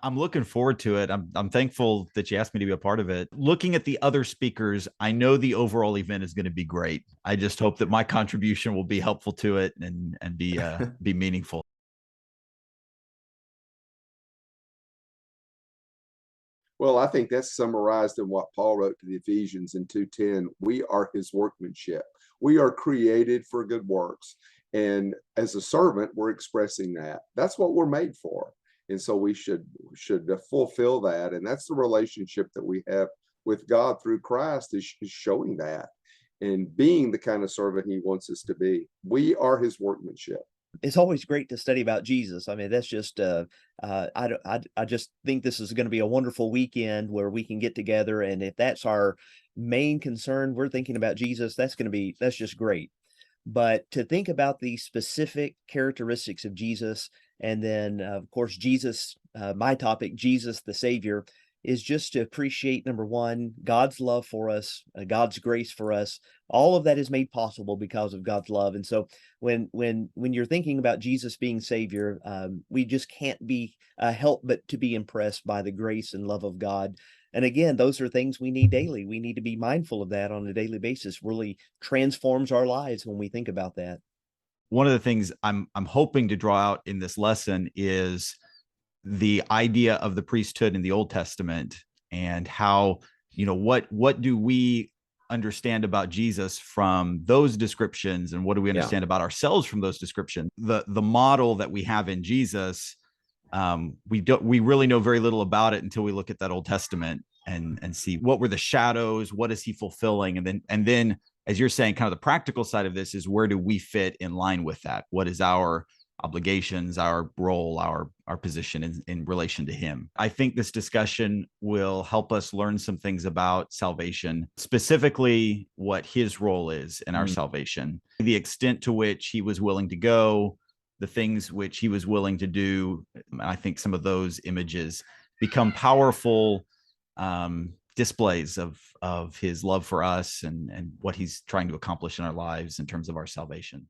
I'm looking forward to it. I'm thankful that you asked me to be a part of it. Looking at the other speakers, I know the overall event is going to be great. I just hope that my contribution will be helpful to it and be meaningful. Well, I think that's summarized in what Paul wrote to the Ephesians in 2:10. We are his workmanship. We are created for good works. And as a servant, we're expressing that. That's what we're made for. And so we should fulfill that. And that's the relationship that we have with God through Christ is showing that and being the kind of servant he wants us to be. We are his workmanship. It's always great to study about Jesus. I mean, that's just I just think this is going to be a wonderful weekend where we can get together, and if that's our main concern, we're thinking about Jesus. That's just great. But to think about the specific characteristics of Jesus, and then of course Jesus, my topic, Jesus the Savior, is just to appreciate number one, God's love for us, God's grace for us. All of that is made possible because of God's love. And so when you're thinking about Jesus being Savior, we just can't be help but to be impressed by the grace and love of God. And again, those are things we need daily. We need to be mindful of that on a daily basis. Really transforms our lives when we think about that. One of the things I'm hoping to draw out in this lesson is the idea of the priesthood in the Old Testament and how, what do we understand about Jesus from those descriptions, and what do we understand about ourselves from those descriptions? The model that we have in Jesus, we really know very little about it until we look at that Old Testament and see what were the shadows, what is he fulfilling, and then as you're saying, kind of the practical side of this is where do we fit in line with that? What is our obligations, our role, our position in relation to him? I think this discussion will help us learn some things about salvation, specifically what his role is in our salvation, the extent to which he was willing to go, the things which he was willing to do. I think some of those images become powerful displays of his love for us and what he's trying to accomplish in our lives in terms of our salvation.